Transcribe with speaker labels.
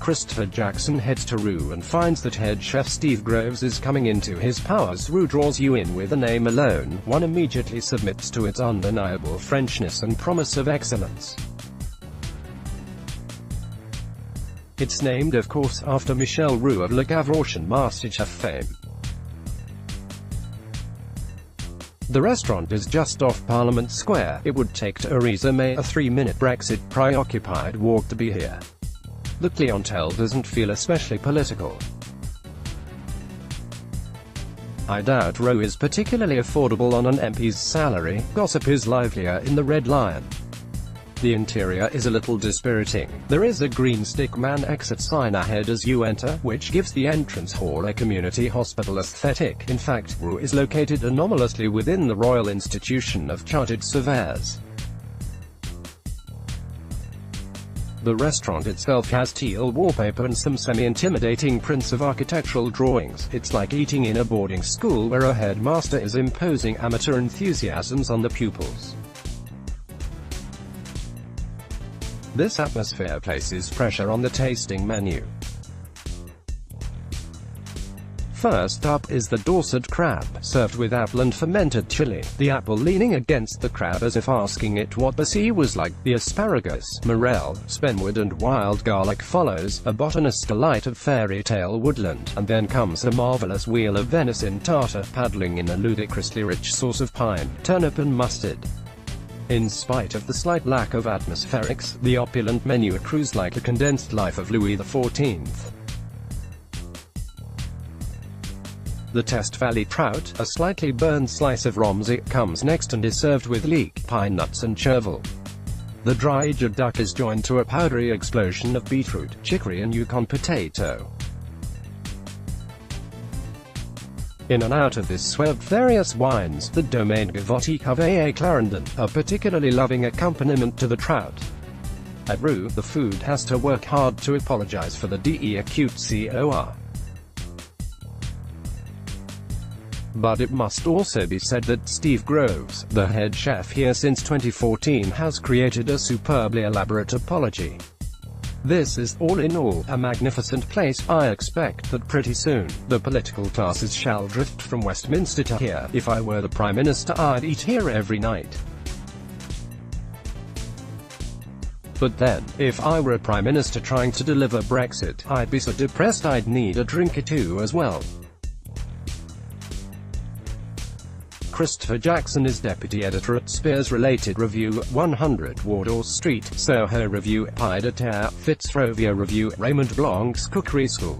Speaker 1: Christopher Jackson heads to Roux and finds that head chef Steve Groves is coming into his powers. Roux draws you in with a name alone. One immediately submits to its undeniable Frenchness and promise of excellence. It's named, of course, after Michel Roux of Le Gavroche MasterChef fame. The restaurant is just off Parliament Square. It would take Theresa May a 3-minute Brexit-preoccupied walk to be here. The clientele doesn't feel especially political. I doubt Roux is particularly affordable on an MP's salary. Gossip is livelier in the Red Lion. The interior is a little dispiriting. There is a green stick man exit sign ahead as you enter, which gives the entrance hall a community hospital aesthetic. In fact, Roux is located anomalously within the Royal Institution of Chartered Surveyors. The restaurant itself has teal wallpaper and some semi-intimidating prints of architectural drawings. It's like eating in a boarding school where a headmaster is imposing amateur enthusiasms on the pupils. This atmosphere places pressure on the tasting menu. First up is the Dorset crab, served with apple and fermented chili, the apple leaning against the crab as if asking it what the sea was like. The asparagus, morel, spenwood and wild garlic follows, a botanist's delight of fairy tale woodland, and then comes a marvelous wheel of venison tartar, paddling in a ludicrously rich sauce of pine, turnip and mustard. In spite of the slight lack of atmospherics, the opulent menu accrues like a condensed life of Louis XIV. The Test Valley trout, a slightly burned slice of Romsey, comes next and is served with leek, pine nuts and chervil. The dry-aged duck is joined to a powdery explosion of beetroot, chicory and Yukon potato. In and out of this swerved various wines. The Domaine Gavotti Cuvée Clarendon, a particularly loving accompaniment to the trout. At Roux, the food has to work hard to apologize for the de acute COR. But it must also be said that Steve Groves, the head chef here since 2014, has created a superbly elaborate apology. This is, all in all, a magnificent place. I expect that pretty soon, the political classes shall drift from Westminster to here. If I were the Prime Minister, I'd eat here every night. But then, if I were a Prime Minister trying to deliver Brexit, I'd be so depressed I'd need a drink or two as well. Christopher Jackson is deputy editor at Spears-related Review, 100 Wardour Street, Soho Review, Pied à Terre, Fitzrovia Review, Raymond Blanc's Cookery School.